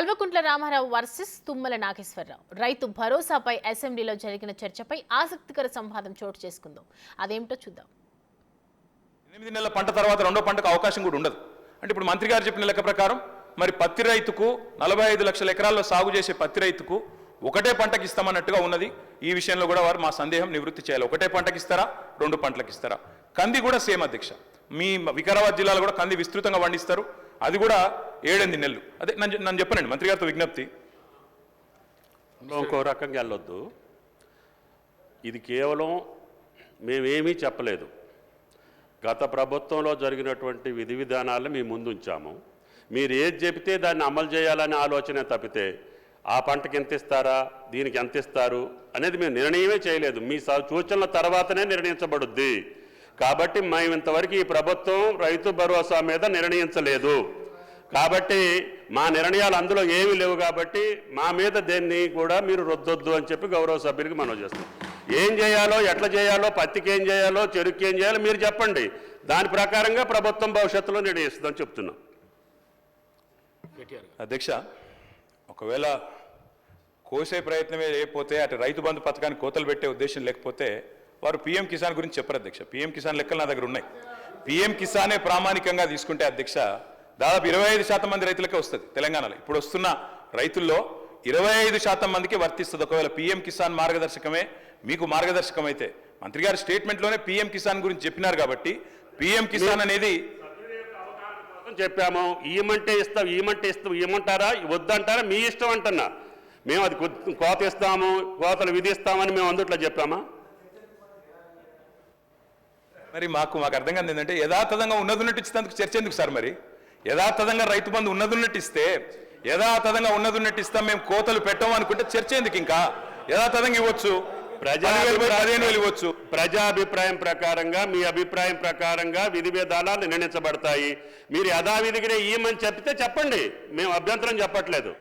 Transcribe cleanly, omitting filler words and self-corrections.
Kalvakuntla Ramarao versus Tummala Nageswararao రైతు భరోసాపై అసెంబ్లీలో జరిగిన చర్చపై ఆసక్తికర సంవాదం చోటు చేసుకుందాం. అదేమిటో చూద్దాం. 8 నెలల పంట తర్వాత రెండో పంటకు అవకాశం కూడా ఉండదు. అంటే ఇప్పుడు మంత్రి గారు చెప్పిన లెక్క ప్రకారం మరి పత్తి రైతుకు 45 లక్షల ఎకరాల్లో సాగు చేసే పత్తి రైతుకు ఒకటే పంటకి ఇస్తామన్నట్టుగా ఉన్నది. ఈ విషయంలో కూడా వారు మా సందేహం నివృత్తి చేయాలి. ఒకటే పంటకి ఇస్తారా, 2 పంటలకు ఇస్తారా? కంది కూడా సేమ్ అధ్యక్ష. మీ వికారాబాద్ జిల్లాలో కూడా కంది విస్తృతంగా పండిస్తారు. అది కూడా 7-8 నెలలు. అదే నన్ను చెప్పనండి మంత్రి గారితో విజ్ఞప్తి. ఇంకో రకంగా వెళ్ళొద్దు. ఇది కేవలం మేమేమీ చెప్పలేదు. గత ప్రభుత్వంలో జరిగినటువంటి విధి విధానాలను మేము ముందు ఉంచాము. మీరు ఏది చెబితే దాన్ని అమలు చేయాలనే ఆలోచన తప్పితే ఆ పంటకి ఎంత ఇస్తారా, దీనికి ఎంత ఇస్తారు అనేది మేము నిర్ణయమే చేయలేదు. మీ సూచనల తర్వాతనే నిర్ణయించబడుద్ది. కాబట్టి మేము ఇంతవరకు ఈ ప్రభుత్వం రైతు భరోసా మీద నిర్ణయించలేదు. కాబట్టి మా నిర్ణయాలు అందులో ఏమీ లేవు. కాబట్టి మా మీద దేన్ని కూడా మీరు రుద్దొద్దు అని చెప్పి గౌరవ సభ్యులకి మనవి చేస్తాం. ఏం చేయాలో, ఎట్లా చేయాలో, పత్తికి ఏం చేయాలో, చెరుకు ఏం చేయాలో మీరు చెప్పండి. దాని ప్రకారంగా ప్రభుత్వం భవిష్యత్తులో నిర్ణయిస్తుందని చెప్తున్నాం. అధ్యక్ష, ఒకవేళ కోసే ప్రయత్నమే లేకపోతే అటు రైతు బంధు పథకాన్ని కోతలు పెట్టే ఉద్దేశం లేకపోతే వారు పీఎం కిసాన్ గురించి చెప్పరు అధ్యక్ష. పీఎం కిసాన్ లెక్కలు నా దగ్గర ఉన్నాయి. పీఎం కిసానే ప్రామాణికంగా తీసుకుంటే అధ్యక్ష దాదాపు 25% మంది రైతులకే వస్తుంది తెలంగాణలో. ఇప్పుడు వస్తున్న రైతుల్లో 25% మందికి వర్తిస్తుంది. ఒకవేళ పీఎం కిసాన్ మార్గదర్శకమే మీకు మార్గదర్శకం అయితే, మంత్రి గారి స్టేట్మెంట్లోనే పీఎం కిసాన్ గురించి చెప్పినారు. కాబట్టి పీఎం కిసాన్ అనేది చెప్పాము. ఇవ్వమంటే ఇస్తాం, ఇవ్వమంటారా, వద్దంటారా మీ ఇష్టం అంటున్నా. మేము అది కోత ఇస్తాము, కోతలు విధిస్తామని మేము అందుట్లో చెప్పామా? మరి మాకు అర్థం కాదు ఏంటంటే యథాతథంగా ఉన్నదున్నట్టు ఇచ్చేందుకు చర్చ ఎందుకు సార్? మరి యథాతథంగా రైతు బంధు ఉన్నదున్నట్టు ఇస్తే, యథాతథంగా ఉన్నదున్నట్టు ఇస్తాం, మేము కోతలు పెట్టాము అనుకుంటే చర్చ ఎందుకు? ఇంకా యథాతథంగా ఇవ్వచ్చు, 15,000 ఇవ్వచ్చు. ప్రజాభిప్రాయం ప్రకారంగా, మీ అభిప్రాయం ప్రకారంగా విధి విధానాలు నిర్ణయించబడతాయి. మీరు యథావిధిగా ఇవ్వమని చెప్తే చెప్పండి, మేము అభ్యంతరం చెప్పట్లేదు.